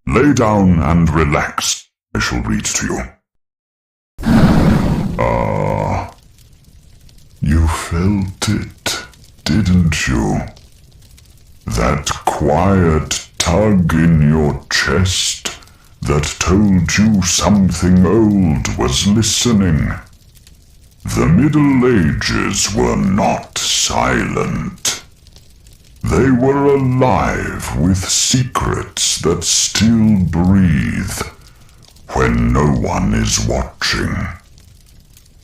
Lay down and relax. I shall read to you. Ah, you felt it, didn't you? That quiet tug in your chest that told you something old was listening. The Middle Ages were not silent. They were alive with secrets that still breathe when no one is watching.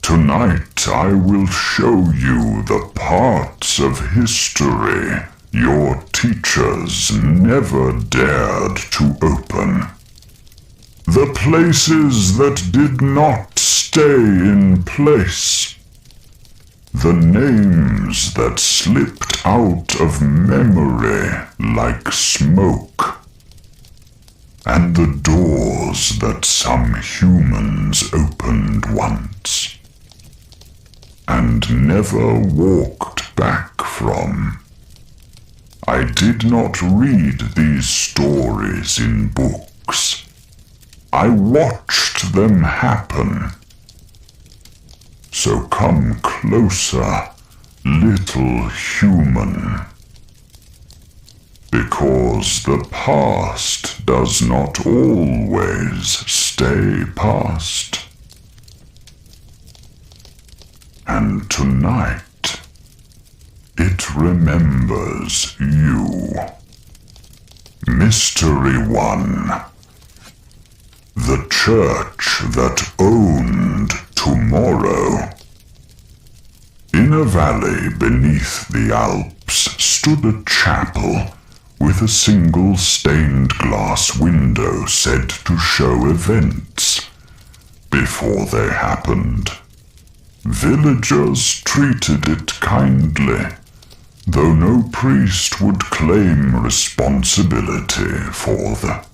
Tonight I will show you the parts of history your teachers never dared to open. The places that did not stay in place. The names that slipped out of memory like smoke. And the doors that some humans opened once and never walked back from. I did not read these stories in books. I watched them happen. So come closer, little human. Because the past does not always stay past. And tonight, it remembers you. Mystery One. The church that owned tomorrow. In a valley beneath the Alps stood a chapel with a single stained glass window said to show events before they happened. Villagers treated it kindly, though no priest would claim responsibility for the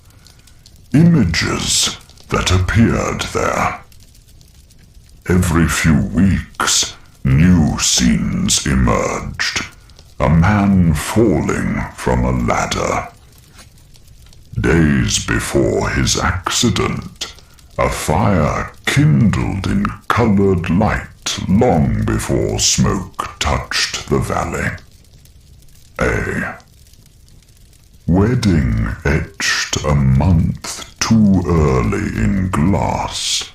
images that appeared there. Every few weeks, new scenes emerged. A man falling from a ladder. Days before his accident, a fire kindled in colored light long before smoke touched the valley. A wedding etched a month too early in glass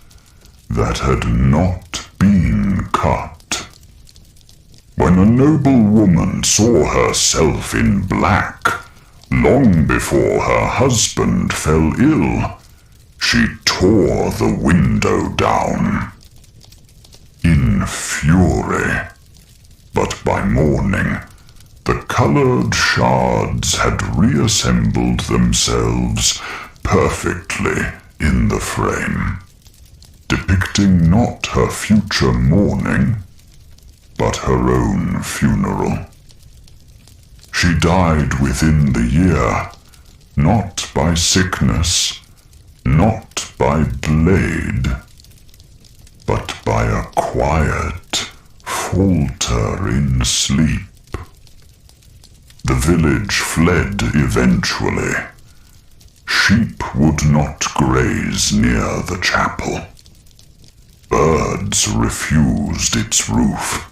that had not been cut. When a noble woman saw herself in black, long before her husband fell ill, she tore the window down. In fury, but by morning, the colored shards had reassembled themselves perfectly in the frame, depicting not her future mourning, but her own funeral. She died within the year, not by sickness, not by blade, but by a quiet falter in sleep. The village fled eventually. Sheep would not graze near the chapel. Birds refused its roof.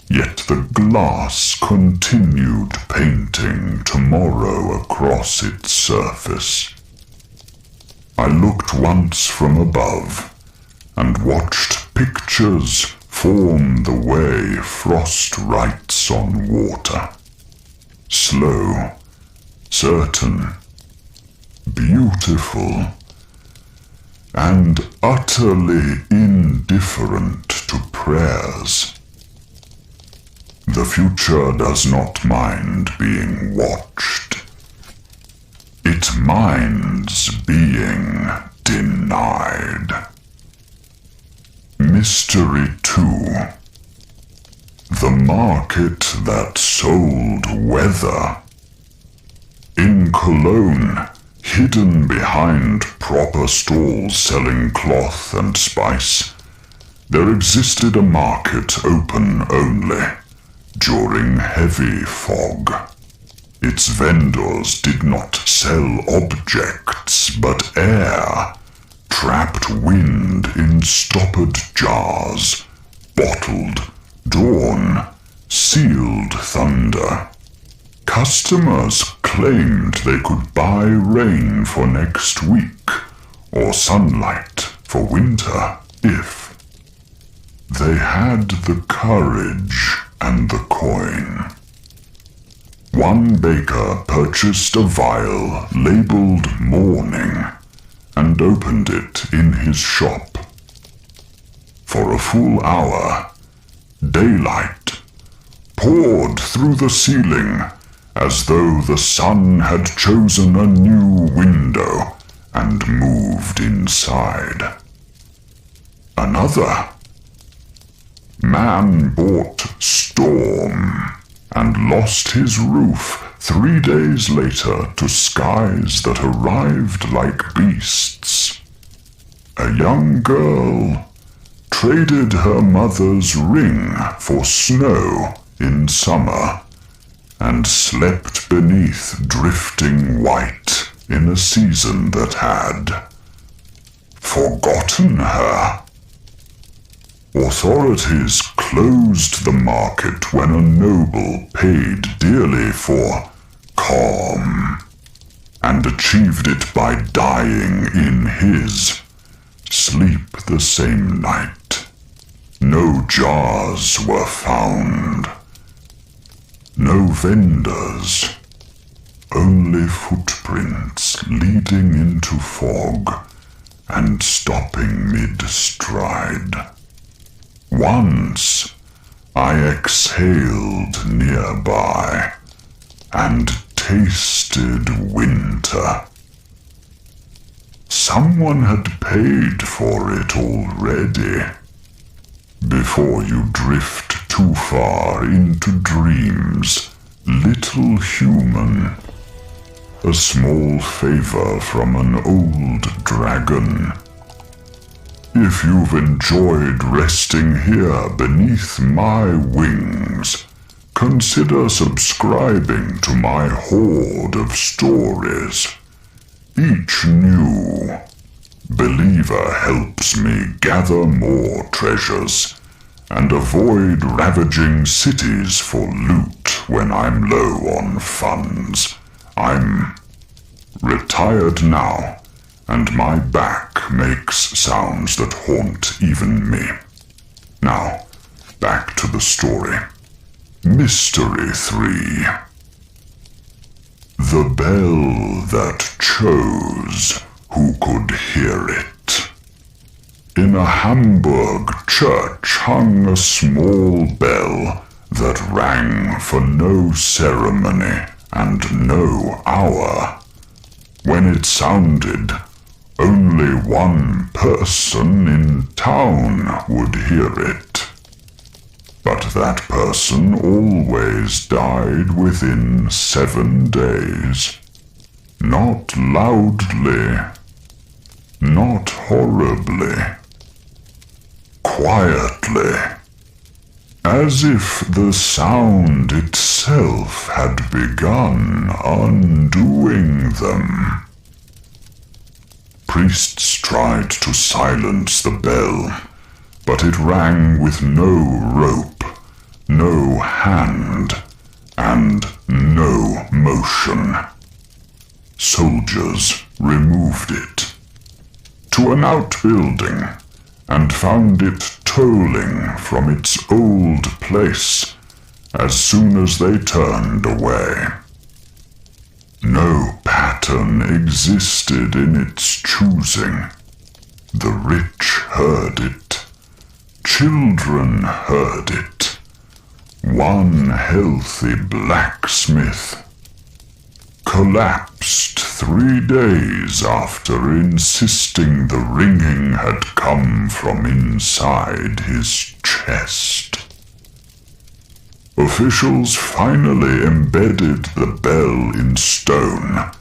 Yet the glass continued painting tomorrow across its surface. I looked once from above and watched pictures form the way frost writes on water. Slow, certain, beautiful, and utterly indifferent to prayers. The future does not mind being watched. It minds being denied. Mystery 2. The market that sold weather. In Cologne, hidden behind proper stalls selling cloth and spice, there existed a market open only during heavy fog. Its vendors did not sell objects, but air, trapped wind in stoppered jars, bottled dawn, sealed thunder. Customers claimed they could buy rain for next week, or sunlight for winter, if they had the courage and the coin. One baker purchased a vial labeled morning and opened it in his shop. For a full hour, daylight poured through the ceiling as though the sun had chosen a new window and moved inside. Another man bought storm and lost his roof 3 days later to skies that arrived like beasts. A young girl traded her mother's ring for snow in summer and slept beneath drifting white in a season that had forgotten her. Authorities closed the market when a noble paid dearly for calm and achieved it by dying in his sleep the same night. No jars were found. No vendors, only footprints leading into fog and stopping mid-stride. Once I exhaled nearby and tasted winter. Someone had paid for it already. Before you drift too far into dreams, little human, a small favor from an old dragon. If you've enjoyed resting here beneath my wings, consider subscribing to my horde of stories. Each new believer helps me gather more treasures and avoid ravaging cities for loot when I'm low on funds. I'm retired now, and my back makes sounds that haunt even me. Now, back to the story. Mystery 3. The bell that chose who could hear it. In a Hamburg church hung a small bell that rang for no ceremony and no hour. When it sounded, only one person in town would hear it. But that person always died within 7 days. Not loudly, not horribly, quietly, as if the sound itself had begun undoing them. Priests tried to silence the bell, but it rang with no rope, no hand, and no motion. Soldiers removed it to an outbuilding and found it tolling from its old place as soon as they turned away. No pattern existed in its choosing. The rich heard it. Children heard it. One healthy blacksmith collapsed 3 days after insisting the ringing had come from inside his chest. Officials finally embedded the bell in stone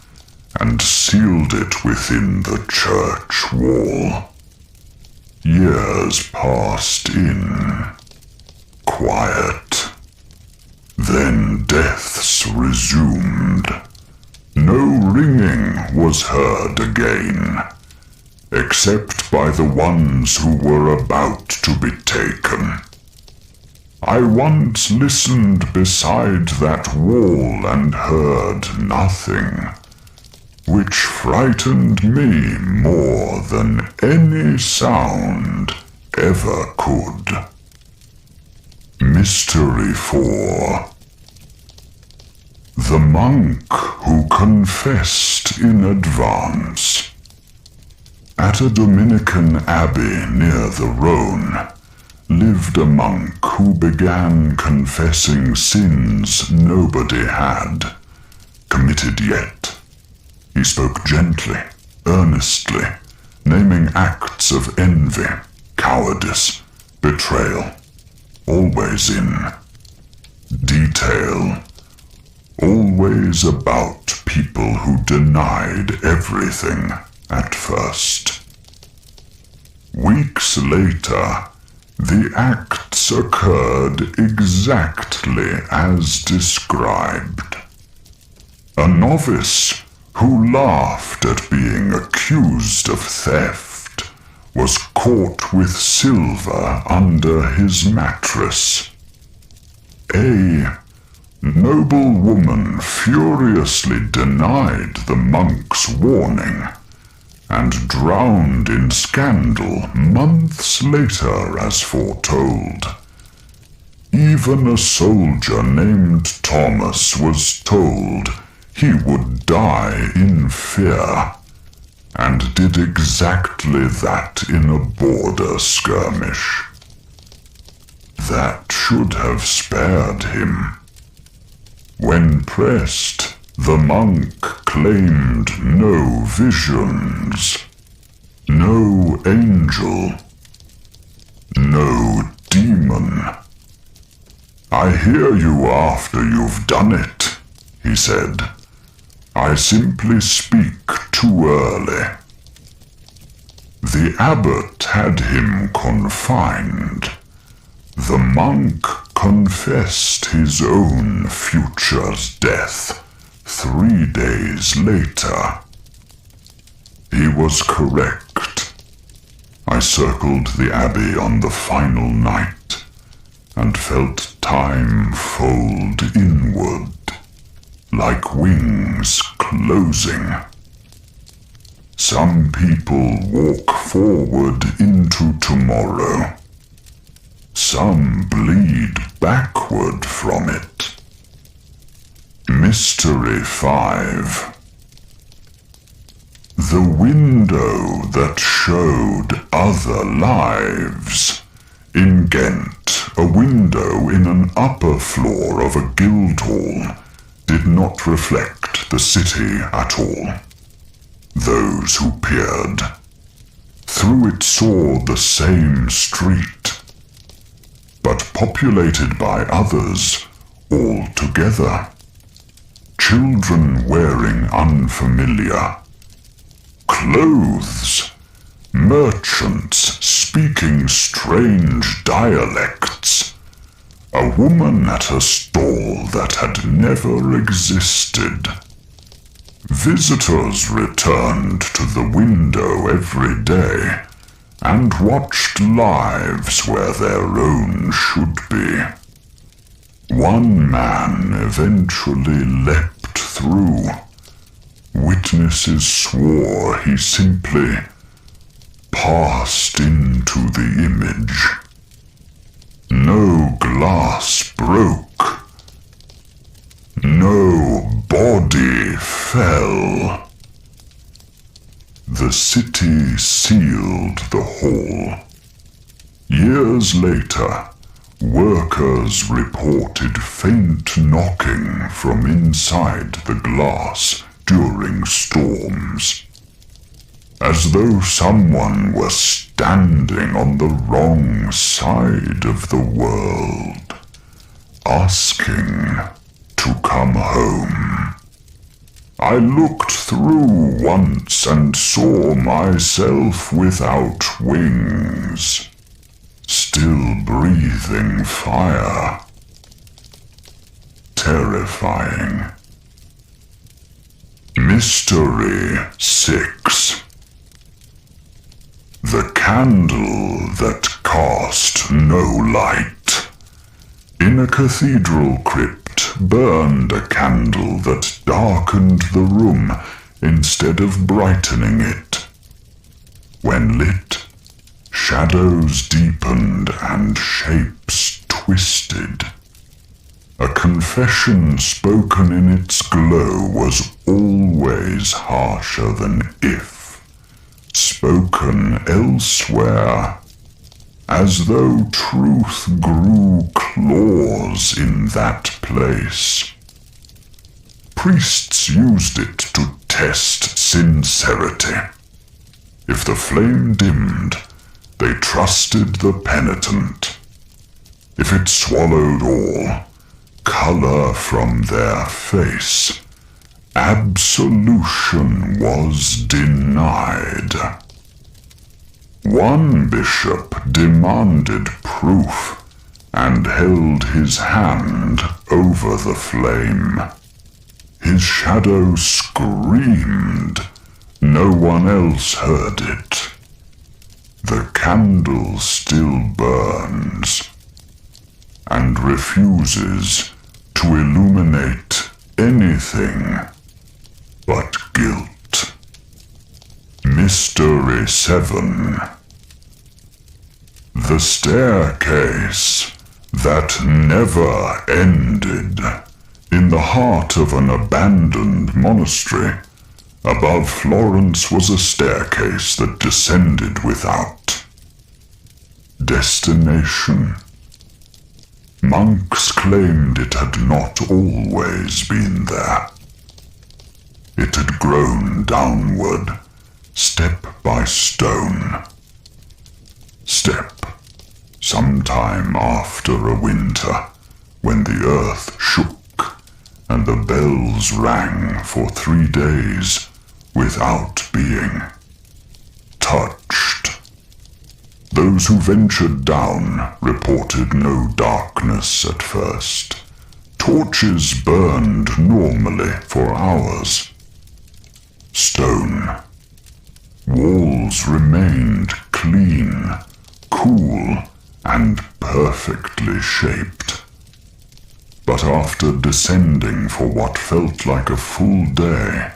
and sealed it within the church wall. Years passed in quiet. Then deaths resumed. No ringing was heard again, except by the ones who were about to be taken. I once listened beside that wall and heard nothing, which frightened me more than any sound ever could. Mystery 4. The monk who confessed in advance. At a Dominican abbey near the Rhone lived a monk who began confessing sins nobody had committed yet. He spoke gently, earnestly, naming acts of envy, cowardice, betrayal, always in detail, always about people who denied everything at first. Weeks later, the acts occurred exactly as described. A novice who laughed at being accused of theft was caught with silver under his mattress. A noble woman furiously denied the monk's warning and drowned in scandal months later as foretold. Even a soldier named Thomas was told he would die in fear, and did exactly that in a border skirmish. That should have spared him. When pressed, the monk claimed no visions, no angel, no demon. I hear you after you've done it, he said. I simply speak too early. The abbot had him confined. The monk confessed his own future's death 3 days later. He was correct. I circled the abbey on the final night and felt time fold inward, like wings closing. Some people walk forward into tomorrow. Some bleed backward from it. Mystery 5. The window that showed other lives. In Ghent, a window in an upper floor of a guild hall did not reflect the city at all. Those who peered through it saw the same street, but populated by others altogether. Children wearing unfamiliar clothes, merchants speaking strange dialects, a woman at a stall that had never existed. Visitors returned to the window every day and watched lives where their own should be. One man eventually leapt through. Witnesses swore he simply passed into the image. No glass broke. No body fell. The city sealed the hall. Years later, workers reported faint knocking from inside the glass during storms, as though someone were standing on the wrong side of the world, asking to come home. I looked through once and saw myself without wings, still breathing fire. terrifying. Mystery 6. The candle that cast no light. In a cathedral crypt burned a candle that darkened the room instead of brightening it. When lit, shadows deepened and shapes twisted. A confession spoken in its glow was always harsher than if spoken elsewhere, as though truth grew claws in that place. Priests used it to test sincerity. If the flame dimmed, they trusted the penitent. If it swallowed all, color from their face, absolution was denied. One bishop demanded proof and held his hand over the flame. His shadow screamed. No one else heard it. The candle still burns and refuses to illuminate anything but guilt. Mystery 7. The staircase that never ended. In the heart of an abandoned monastery, above Florence was a staircase that descended without destination. Monks claimed it had not always been there. It had grown downward, step by stone. Step, sometime after a winter, when the earth shook and the bells rang for 3 days without being touched. Those who ventured down reported no darkness at first. Torches burned normally for hours. Stone. Walls remained clean, cool, and perfectly shaped. But after descending for what felt like a full day,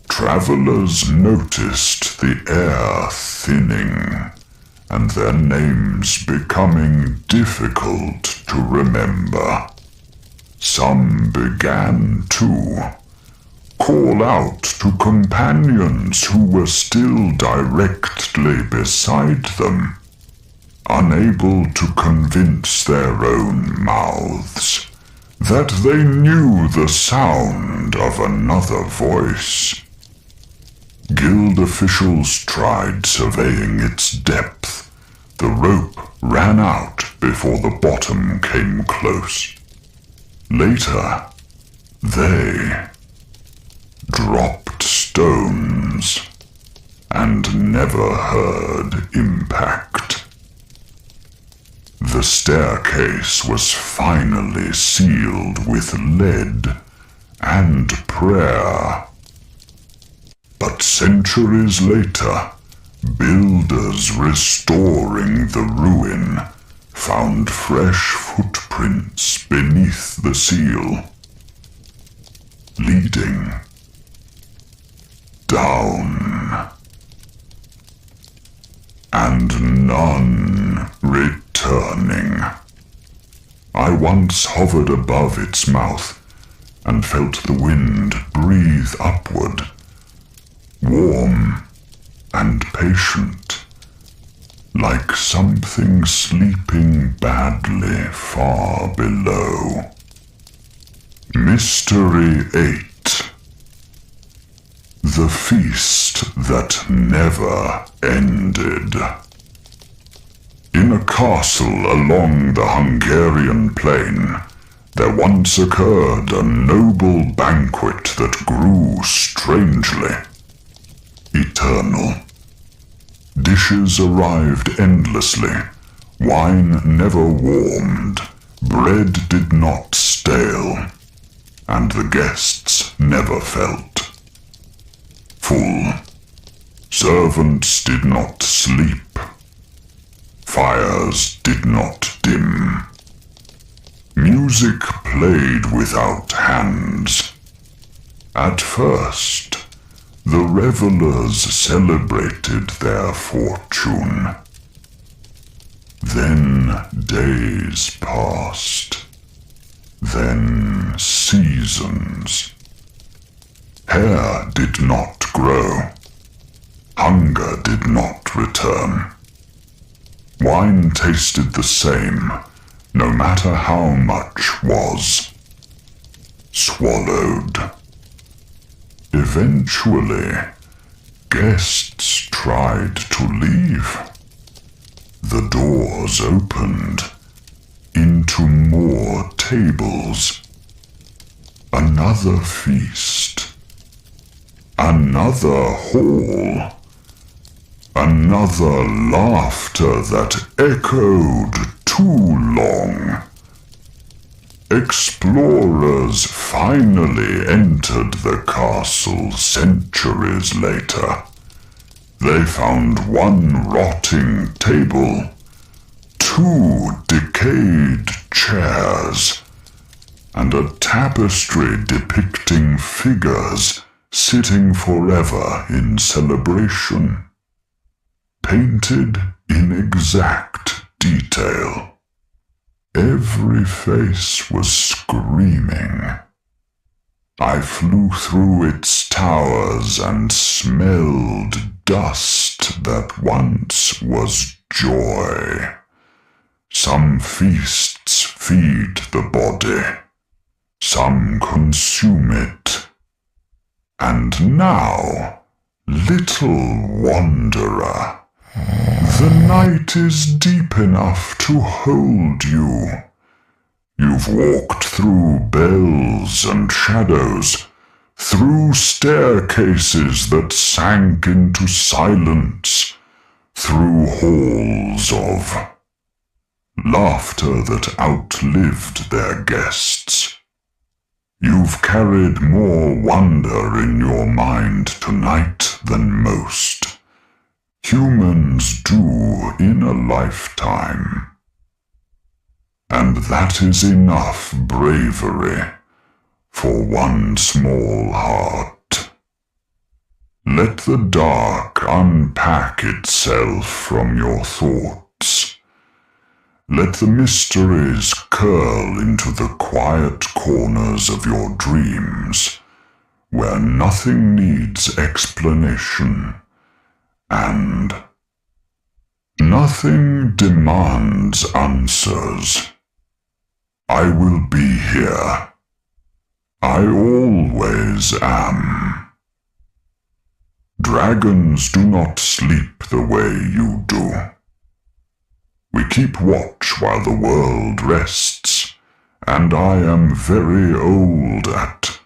travelers noticed the air thinning and their names becoming difficult to remember. Some began to call out to companions who were still directly beside them, unable to convince their own mouths that they knew the sound of another voice. Guild officials tried surveying its depth. The rope ran out before the bottom came close. Later, they dropped stones and never heard impact. The staircase was finally sealed with lead and prayer. But centuries later, builders restoring the ruin found fresh footprints beneath the seal, leading down, and none returning. I once hovered above its mouth and felt the wind breathe upward, warm and patient, like something sleeping badly far below. Mystery 8. The feast that never ended. In a castle along the Hungarian plain, there once occurred a noble banquet that grew strangely eternal. Dishes arrived endlessly, wine never warmed, bread did not stale, and the guests never felt full. Servants did not sleep. Fires did not dim. Music played without hands. At first, the revelers celebrated their fortune. Then days passed. Then seasons. Hair did not grow. Hunger did not return. Wine tasted the same, no matter how much was swallowed. Eventually, guests tried to leave. The doors opened into more tables. Another feast. Another hall. Another laughter that echoed too long. Explorers finally entered the castle centuries later. They found one rotting table, two decayed chairs, and a tapestry depicting figures sitting forever in celebration, painted in exact detail. Every face was screaming. I flew through its towers and smelled dust that once was joy. Some feasts feed the body, some consume it. And now, little wanderer, the night is deep enough to hold you. You've walked through bells and shadows, through staircases that sank into silence, through halls of laughter that outlived their guests. You've carried more wonder in your mind tonight than most humans do in a lifetime. And that is enough bravery for one small heart. Let the dark unpack itself from your thoughts. Let the mysteries curl into the quiet corners of your dreams, where nothing needs explanation, and nothing demands answers. I will be here. I always am. Dragons do not sleep the way you do. We keep watch while the world rests, and I am very old at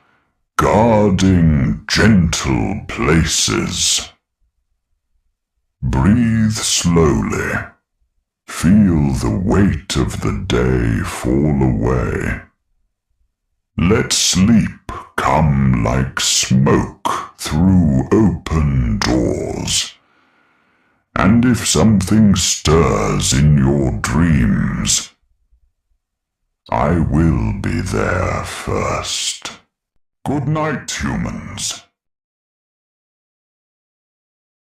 guarding gentle places. Breathe slowly. Feel the weight of the day fall away. Let sleep come like smoke through open doors. And if something stirs in your dreams, I will be there first. Good night, humans.